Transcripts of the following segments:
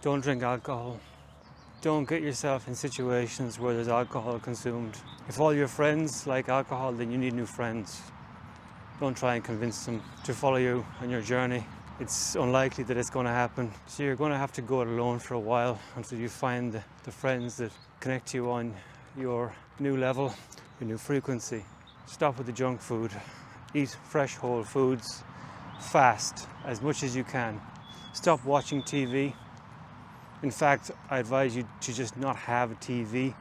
Don't drink alcohol. Don't get yourself in situations where there's alcohol consumed. If all your friends like alcohol, then you need new friends. Don't try and convince them to follow you on your journey. It's unlikely that it's going to happen. So you're going to have to go it alone for a while until you find the friends that connect you on your new level, your new frequency. Stop with the junk food. Eat fresh whole foods. Fast as much as you can. Stop watching TV. In fact, I advise you to just not have a TV.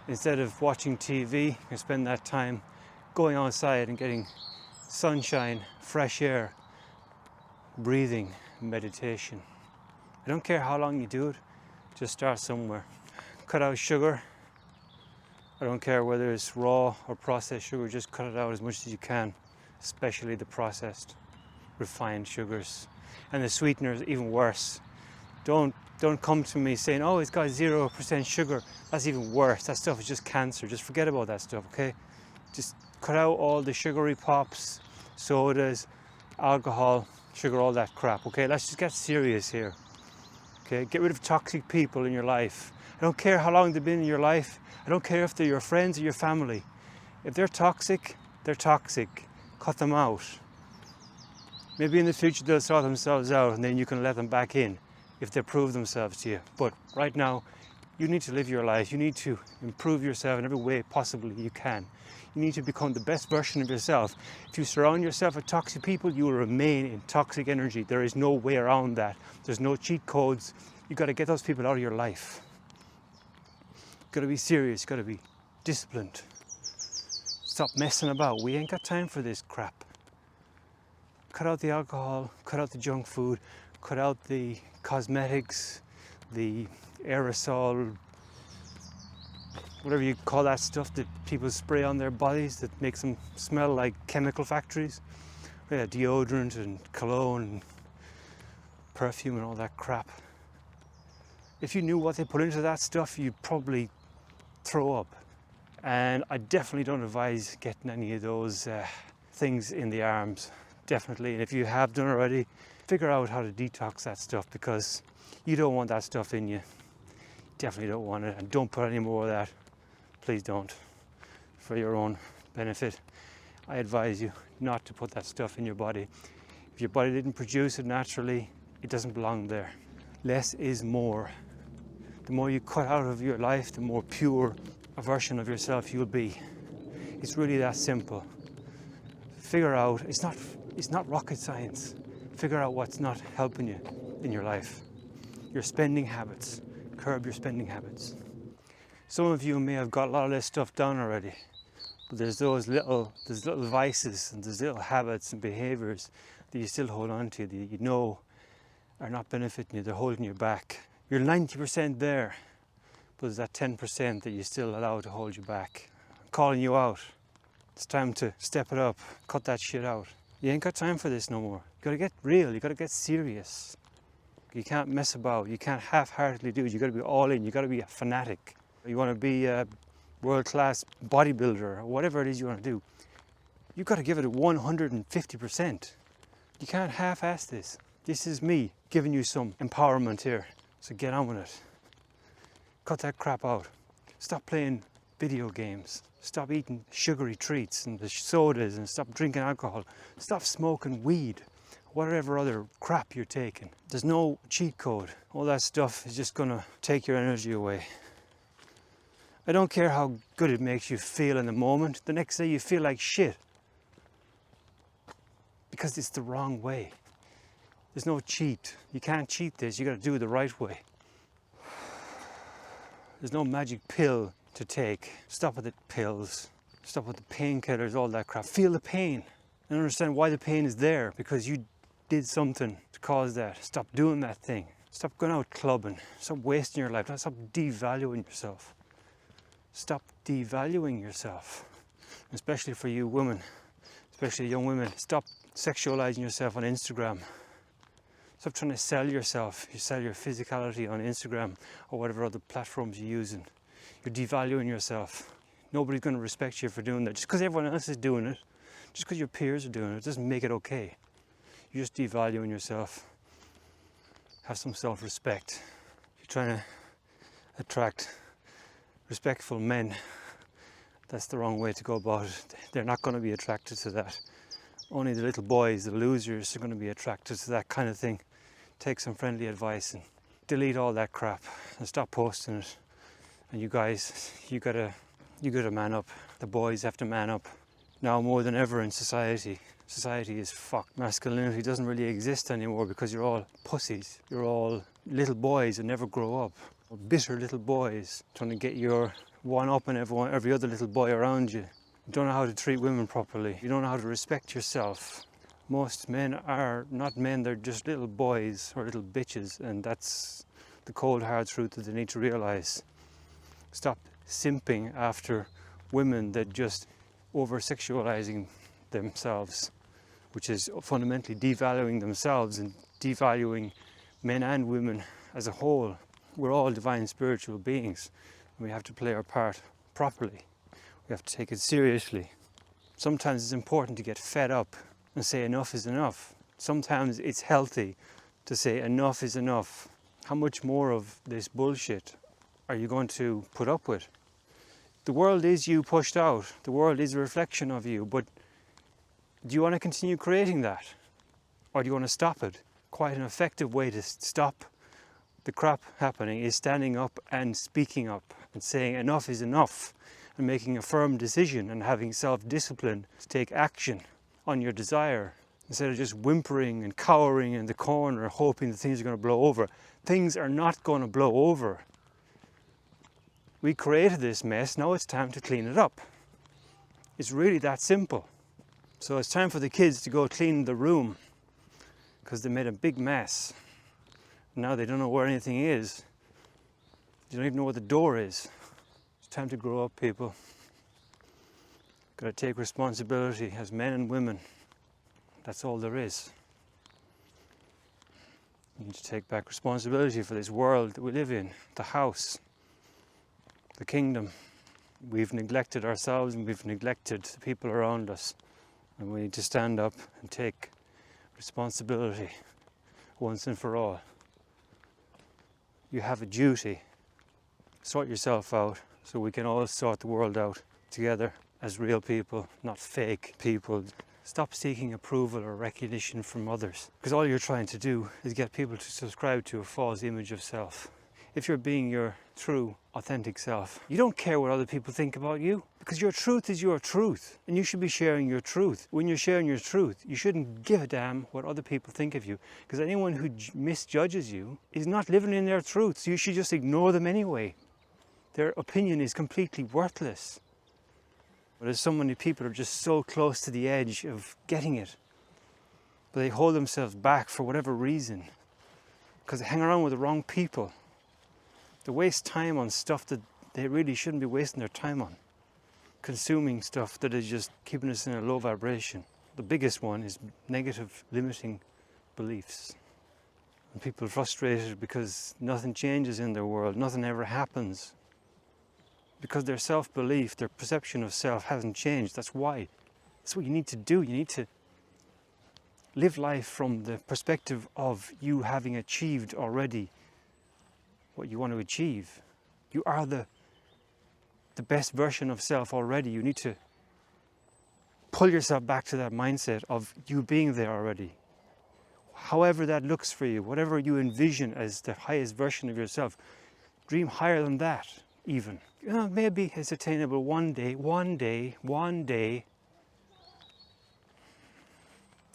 Instead of watching TV, you spend that time going outside and getting sunshine, fresh air, breathing, meditation. I don't care how long you do it, just start somewhere. Cut out sugar. I don't care whether it's raw or processed sugar, just cut it out as much as you can, especially the processed, refined sugars. And the sweeteners, even worse. Don't come to me saying, oh, it's got 0% sugar. That's even worse. That stuff is just cancer. Just forget about that stuff, okay? Just cut out all the sugary pops, sodas, alcohol, sugar, all that crap, okay? Let's just get serious here, okay? Get rid of toxic people in your life. I don't care how long they've been in your life. I don't care if they're your friends or your family. If they're toxic, they're toxic. Cut them out. Maybe in the future they'll sort themselves out and then you can let them back in if they prove themselves to you. But right now, you need to live your life. You need to improve yourself in every way possibly you can. You need to become the best version of yourself. If you surround yourself with toxic people, you will remain in toxic energy. There is no way around that. There's no cheat codes. You've got to get those people out of your life. You've got to be serious. You've got to be disciplined. Stop messing about. We ain't got time for this crap. Cut out the alcohol, cut out the junk food, cut out the cosmetics, the aerosol, whatever you call that stuff that people spray on their bodies that makes them smell like chemical factories. Yeah, deodorant and cologne and perfume and all that crap. If you knew what they put into that stuff, you'd probably throw up. And I definitely don't advise getting any of those things in the arms. Definitely. And if you have done already, figure out how to detox that stuff, because you don't want that stuff in you. Definitely don't want it. And don't put any more of that. Please don't. For your own benefit, I advise you not to put that stuff in your body. If your body didn't produce it naturally, it doesn't belong there. Less is more. The more you cut out of your life, the more pure a version of yourself you'll be. It's really that simple. Figure out, it's not rocket science. Figure out what's not helping you in your life. Your spending habits. Curb your spending habits. Some of you may have got a lot of this stuff done already, but there's little vices and there's little habits and behaviors that you still hold on to that you know are not benefiting you. They're holding you back. You're 90% there, but there's that 10% that you still allow to hold you back. I'm calling you out. It's time to step it up. Cut that shit out. You ain't got time for this no more. You gotta get real. You gotta get serious. You can't mess about. You can't half-heartedly do it. You gotta be all in. You gotta be a fanatic. You want to be a world-class bodybuilder or whatever it is you want to do. You gotta give it a 150%. You can't half-ass this. This is me giving you some empowerment here. So get on with it. Cut that crap out. Stop playing video games. Stop eating sugary treats and the sodas, and stop drinking alcohol. Stop smoking weed. Whatever other crap you're taking. There's no cheat code. All that stuff is just gonna take your energy away. I don't care how good it makes you feel in the moment. The next day you feel like shit. Because it's the wrong way. There's no cheat. You can't cheat this. You gotta do it the right way. There's no magic pill to take. Stop with the pills. Stop with the painkillers, all that crap. Feel the pain and understand why the pain is there, because you did something to cause that. Stop doing that thing. Stop going out clubbing. Stop wasting your life. Stop devaluing yourself. Stop devaluing yourself. Especially for you women, especially young women. Stop sexualizing yourself on Instagram. Stop trying to sell yourself. You sell your physicality on Instagram or whatever other platforms you're using. You're devaluing yourself. Nobody's going to respect you for doing that. Just because everyone else is doing it, just because your peers are doing it, doesn't make it okay. You're just devaluing yourself. Have some self-respect. trying to attract respectful men, that's the wrong way to go about it. They're not going to be attracted to that. Only the little boys, the losers, are going to be attracted to that kind of thing. Take some friendly advice and delete all that crap and stop posting it. And you guys, you gotta man up. The boys have to man up. Now more than ever in society. Society is fucked. Masculinity doesn't really exist anymore because you're all pussies. You're all little boys that never grow up. Bitter little boys trying to get your one up on every other little boy around you. You don't know how to treat women properly. You don't know how to respect yourself. Most men are not men, they're just little boys or little bitches, and that's the cold hard truth that they need to realise. Stop simping after women that just over-sexualising themselves, which is fundamentally devaluing themselves and devaluing men and women as a whole. We're all divine spiritual beings, and we have to play our part properly. We have to take it seriously. Sometimes it's important to get fed up and say enough is enough. Sometimes it's healthy to say enough is enough. How much more of this bullshit are you going to put up with? The world is you pushed out. The world is a reflection of you, but do you want to continue creating that? Or do you want to stop it? Quite an effective way to stop the crap happening is standing up and speaking up and saying enough is enough and making a firm decision and having self-discipline to take action on your desire instead of just whimpering and cowering in the corner hoping that things are going to blow over. Things are not going to blow over. We created this mess, now it's time to clean it up. It's really that simple. So it's time for the kids to go clean the room because they made a big mess. Now they don't know where anything is. They don't even know where the door is. It's time to grow up, people. Got to take responsibility as men and women. That's all there is. We need to take back responsibility for this world that we live in, the house, the kingdom. We've neglected ourselves and we've neglected the people around us. And we need to stand up and take responsibility once and for all. You have a duty. Sort yourself out so we can all sort the world out together as real people, not fake people. Stop seeking approval or recognition from others, because all you're trying to do is get people to subscribe to a false image of self. If you're being your true, authentic self, you don't care what other people think about you, because your truth is your truth, and you should be sharing your truth. When you're sharing your truth, you shouldn't give a damn what other people think of you, because anyone who misjudges you is not living in their truth, so you should just ignore them anyway. Their opinion is completely worthless. But there's so many people who are just so close to the edge of getting it, but they hold themselves back for whatever reason, because they hang around with the wrong people. They waste time on stuff that they really shouldn't be wasting their time on. Consuming stuff that is just keeping us in a low vibration. The biggest one is negative, limiting beliefs. And people are frustrated because nothing changes in their world, nothing ever happens. Because their self-belief, their perception of self hasn't changed. That's why. That's what you need to do. You need to live life from the perspective of you having achieved already what you want to achieve. You are the best version of self already. You need to pull yourself back to that mindset of you being there already. However that looks for you, whatever you envision as the highest version of yourself, dream higher than that even. You know, maybe it's attainable one day.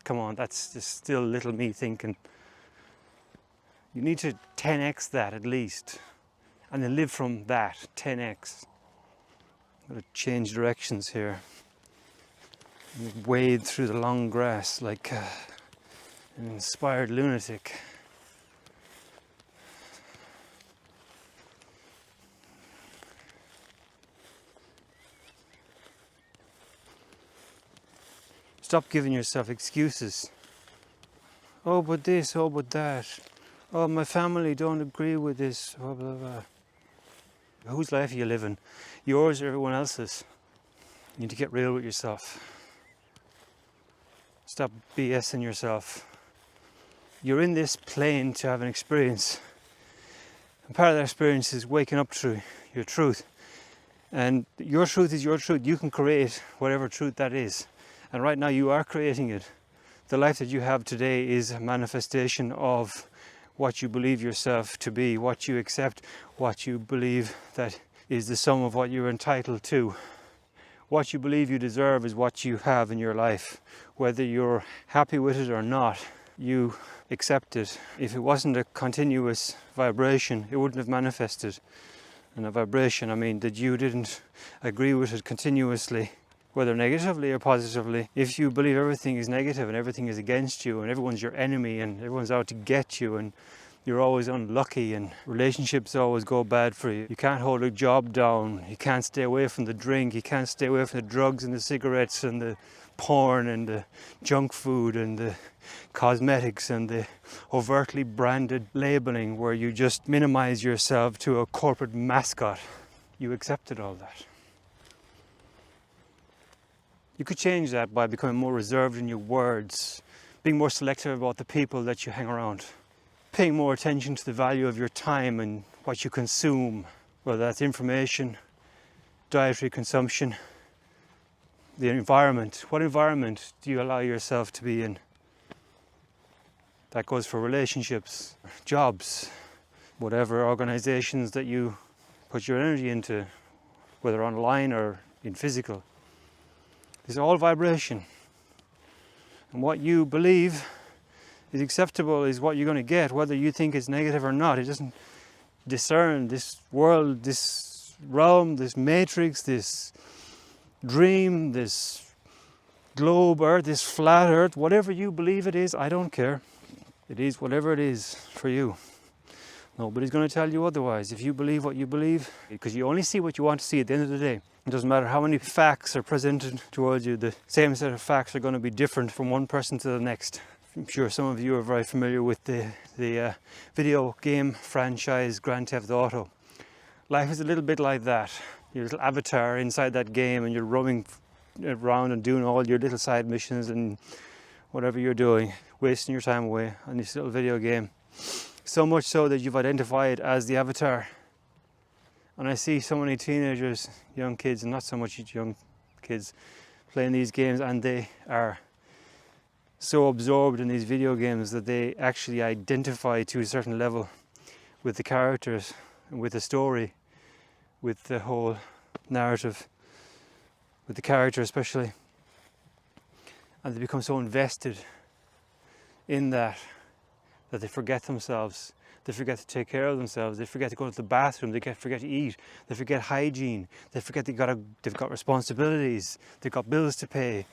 Come on, that's just still little me thinking. You need to 10x that at least, and then live from that 10x. I'm going to change directions here. Wade through the long grass like an inspired lunatic. Stop giving yourself excuses. Oh, but this, oh, but that. Oh, my family don't agree with this, blah, blah, blah. Whose life are you living? Yours or everyone else's? You need to get real with yourself. Stop BSing yourself. You're in this plane to have an experience. And part of that experience is waking up to your truth. And your truth is your truth. You can create whatever truth that is. And right now you are creating it. The life that you have today is a manifestation of what you believe yourself to be, what you accept, what you believe that is the sum of what you're entitled to. What you believe you deserve is what you have in your life. Whether you're happy with it or not, you accept it. If it wasn't a continuous vibration, it wouldn't have manifested. And a vibration, I mean, that you didn't agree with it continuously, whether negatively or positively. If you believe everything is negative and everything is against you and everyone's your enemy and everyone's out to get you and you're always unlucky and relationships always go bad for you, you can't hold a job down, you can't stay away from the drink, you can't stay away from the drugs and the cigarettes and the porn and the junk food and the cosmetics and the overtly branded labeling where you just minimize yourself to a corporate mascot. You accepted all that. You could change that by becoming more reserved in your words, being more selective about the people that you hang around, paying more attention to the value of your time and what you consume, whether that's information, dietary consumption, the environment. What environment do you allow yourself to be in? That goes for relationships, jobs, whatever organizations that you put your energy into, whether online or in physical. It's all vibration. And what you believe is acceptable is what you're going to get, whether you think it's negative or not. It doesn't discern this world, this realm, this matrix, this dream, this globe, earth, this flat earth, whatever you believe it is, I don't care. It is whatever it is for you. Nobody's going to tell you otherwise. If you believe what you believe, because you only see what you want to see at the end of the day. It doesn't matter how many facts are presented towards you, the same set of facts are going to be different from one person to the next. I'm sure some of you are very familiar with the video game franchise Grand Theft Auto. Life is a little bit like that. Your little avatar inside that game and you're roaming around and doing all your little side missions and whatever you're doing, wasting your time away on this little video game. So much so that you've identified as the avatar. And I see so many teenagers, young kids, and not so much young kids, playing these games, and they are so absorbed in these video games that they actually identify to a certain level with the characters and with the story, with the whole narrative, with the character especially. And they become so invested in that they forget themselves. They forget to take care of themselves. They forget to go to the bathroom. They forget to eat. They forget hygiene. They forget they've got responsibilities. They've got bills to pay.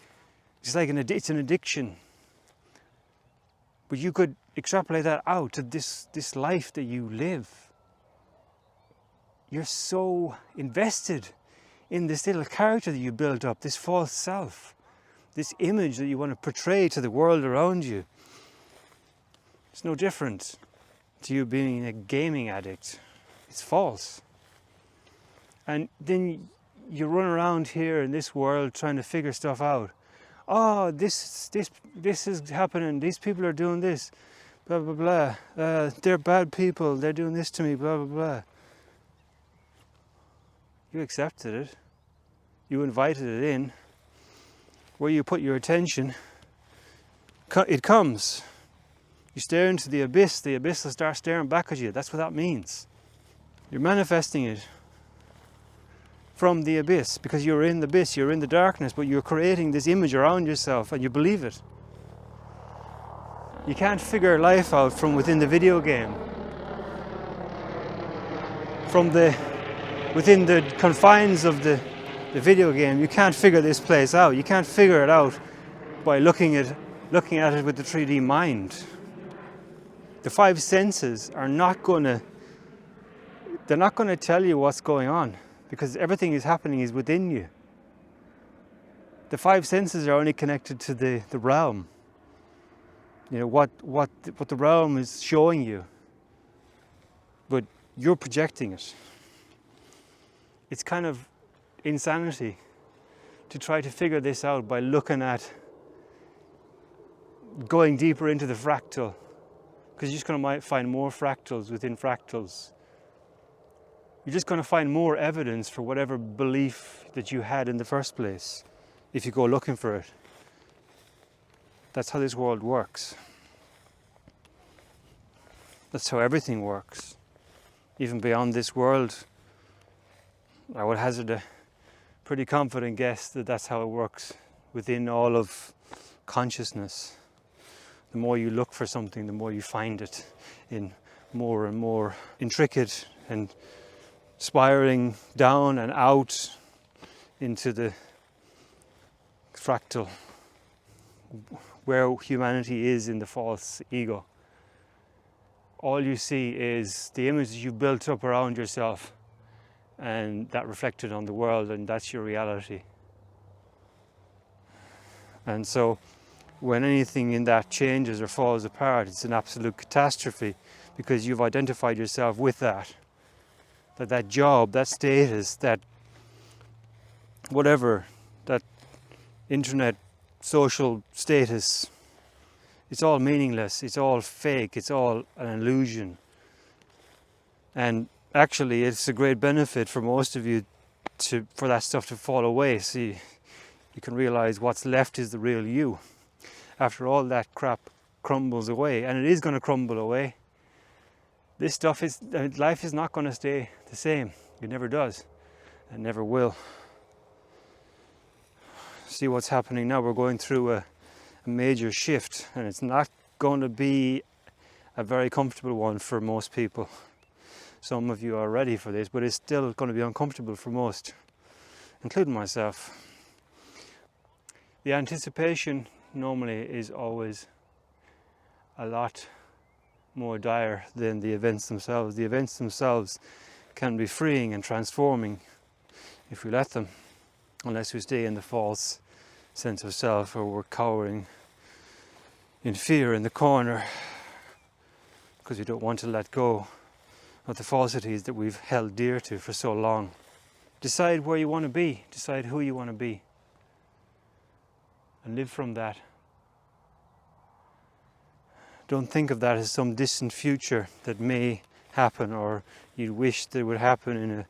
It's like it's an addiction. But you could extrapolate that out to this life that you live. You're so invested in this little character that you built up, this false self, this image that you want to portray to the world around you. It's no different to you being a gaming addict. It's false. And then you run around here in this world trying to figure stuff out. Oh, this is happening. These people are doing this. Blah, blah, blah. They're bad people. They're doing this to me. Blah, blah, blah. You accepted it. You invited it in. Where you put your attention, it comes. You stare into the abyss will start staring back at you. That's what that means. You're manifesting it from the abyss because you're in the abyss, you're in the darkness, but you're creating this image around yourself and you believe it. You can't figure life out from within the video game. Within the confines of the video game, you can't figure this place out. You can't figure it out by looking at it with the 3D mind. The five senses are not going to tell you what's going on because everything is happening is within you. The five senses are only connected to the realm. You know, what the realm is showing you. But you're projecting it. It's kind of insanity to try to figure this out by looking at going deeper into the fractal. Because you're just going to find more fractals within fractals. you're just going to find more evidence for whatever belief that you had in the first place if you go looking for it. That's how this world works. That's how everything works. Even beyond this world, I would hazard a pretty confident guess that that's how it works within all of consciousness. The more you look for something, the more you find it in more and more intricate and spiraling down and out into the fractal where humanity is in the false ego. All you see is the images you've built up around yourself, and that reflected on the world, and that's your reality. And so when anything in that changes or falls apart, it's an absolute catastrophe, because you've identified yourself with that job, that status, that whatever, that internet social status. It's all meaningless, it's all fake, it's all an illusion. And actually it's a great benefit for most of you for that stuff to fall away. See, you can realize what's left is the real you. After all that crap crumbles away, and it is going to crumble away. This stuff life is not going to stay the same. It never does, and never will. See what's happening now. We're going through a major shift, and it's not going to be a very comfortable one for most people. Some of you are ready for this, but it's still going to be uncomfortable for most, including myself. The anticipation normally is always a lot more dire than the events themselves. The events themselves can be freeing and transforming if we let them, unless we stay in the false sense of self, or we're cowering in fear in the corner because we don't want to let go of the falsities that we've held dear to for so long. Decide where you want to be, decide who you want to be, and live from that. Don't think of that as some distant future that may happen, or you'd wish that it would happen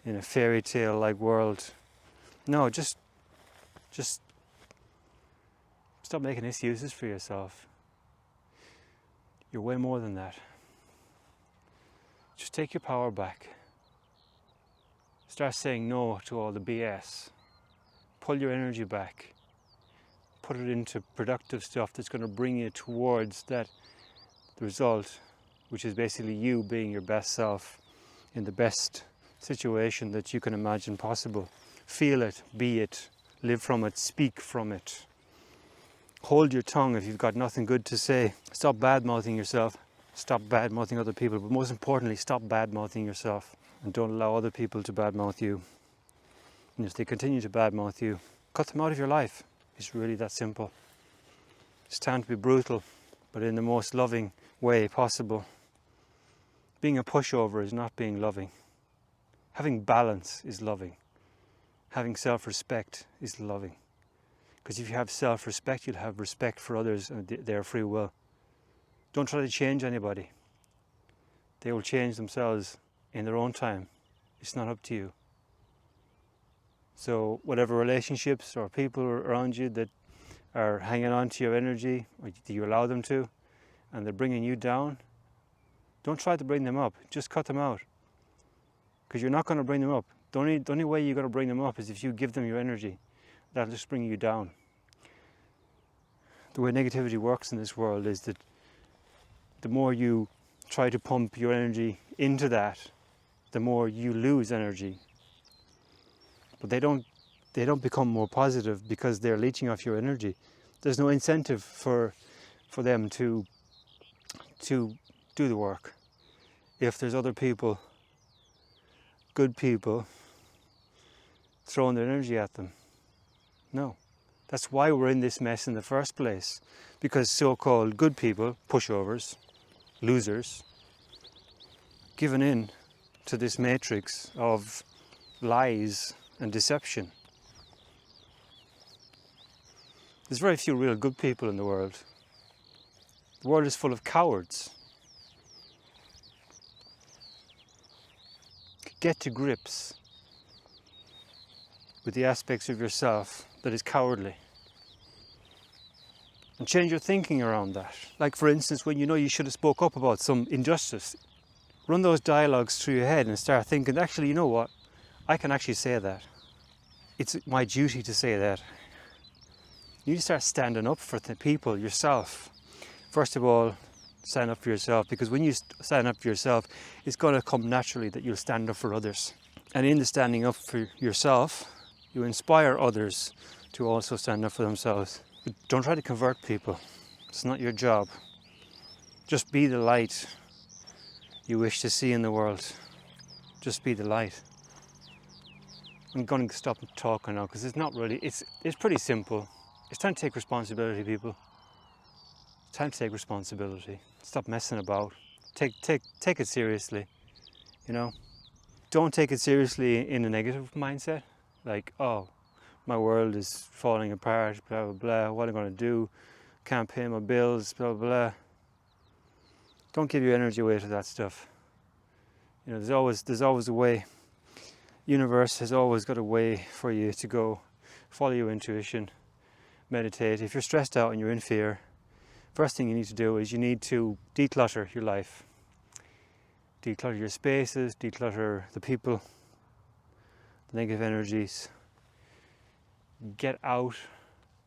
in a fairy tale like world. No, just stop making excuses for yourself. You're way more than that. Just take your power back. Start saying no to all the BS. Pull your energy back. Put it into productive stuff that's going to bring you towards that result, which is basically you being your best self in the best situation that you can imagine possible. Feel it, be it, live from it, speak from it. Hold your tongue if you've got nothing good to say. Stop bad-mouthing yourself. Stop bad-mouthing other people. But most importantly, stop bad-mouthing yourself. And don't allow other people to bad-mouth you. And if they continue to bad-mouth you, cut them out of your life. It's really that simple. It's time to be brutal, but in the most loving way possible. Being a pushover is not being loving. Having balance is loving. Having self-respect is loving. Because if you have self-respect, you'll have respect for others and their free will. Don't try to change anybody. They will change themselves in their own time. It's not up to you. So whatever relationships or people around you that are hanging on to your energy, or do you allow them to, and they're bringing you down, don't try to bring them up. Just cut them out. Because you're not going to bring them up. The only way you're going to bring them up is if you give them your energy. That'll just bring you down. The way negativity works in this world is that the more you try to pump your energy into that, the more you lose energy. But they don't become more positive because they're leeching off your energy. There's no incentive for them to do the work. If there's other people, good people, throwing their energy at them. No. That's why we're in this mess in the first place. Because so-called good people, pushovers, losers, given in to this matrix of lies and deception. There's very few real good people in the world. The world is full of cowards. get to grips with the aspects of yourself that is cowardly. And change your thinking around that. Like for instance, when you know you should have spoke up about some injustice, run those dialogues through your head and start thinking, actually, you know what? I can actually say that. It's my duty to say that. You need to start standing up for the people yourself. First of all, stand up for yourself, because when you stand up for yourself, it's going to come naturally that you'll stand up for others. And in the standing up for yourself, you inspire others to also stand up for themselves. But don't try to convert people. It's not your job. Just be the light you wish to see in the world. Just be the light. I'm going to stop talking now because it's not really, it's pretty simple. It's time to take responsibility, people. It's time to take responsibility. Stop messing about. Take it seriously, you know. Don't take it seriously in a negative mindset. Like, oh, my world is falling apart, blah, blah, blah. What am I going to do? Can't pay my bills, blah, blah, blah. Don't give your energy away to that stuff. You know, there's always a way. Universe has always got a way for you to go. Follow your intuition. Meditate. If you're stressed out and you're in fear, first thing you need to do is you need to declutter your life. Declutter your spaces, declutter the people, the negative energies. Get out,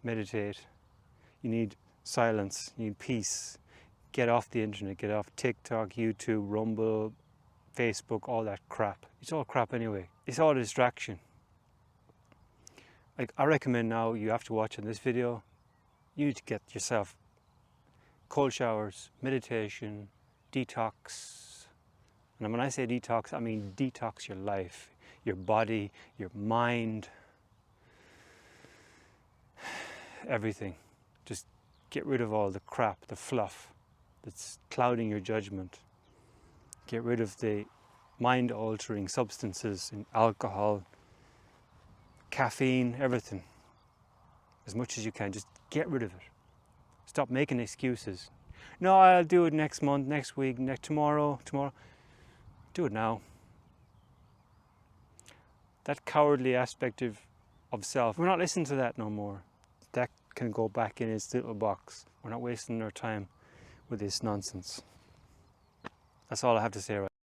meditate. You need silence, you need peace. Get off the internet, get off TikTok, YouTube, Rumble, Facebook, all that crap. It's all crap anyway. It's all a distraction. Like, I recommend now, you have to watch in this video, you need to get yourself cold showers, meditation, detox. And when I say detox, I mean detox your life, your body, your mind, everything. Just get rid of all the crap, the fluff that's clouding your judgment. Get rid of the mind-altering substances, and alcohol, caffeine, everything. As much as you can, just get rid of it. Stop making excuses. No, I'll do it next month, next week, tomorrow. Do it now. That cowardly aspect of self, we're not listening to that no more. That can go back in its little box. We're not wasting our time with this nonsense. That's all I have to say right now.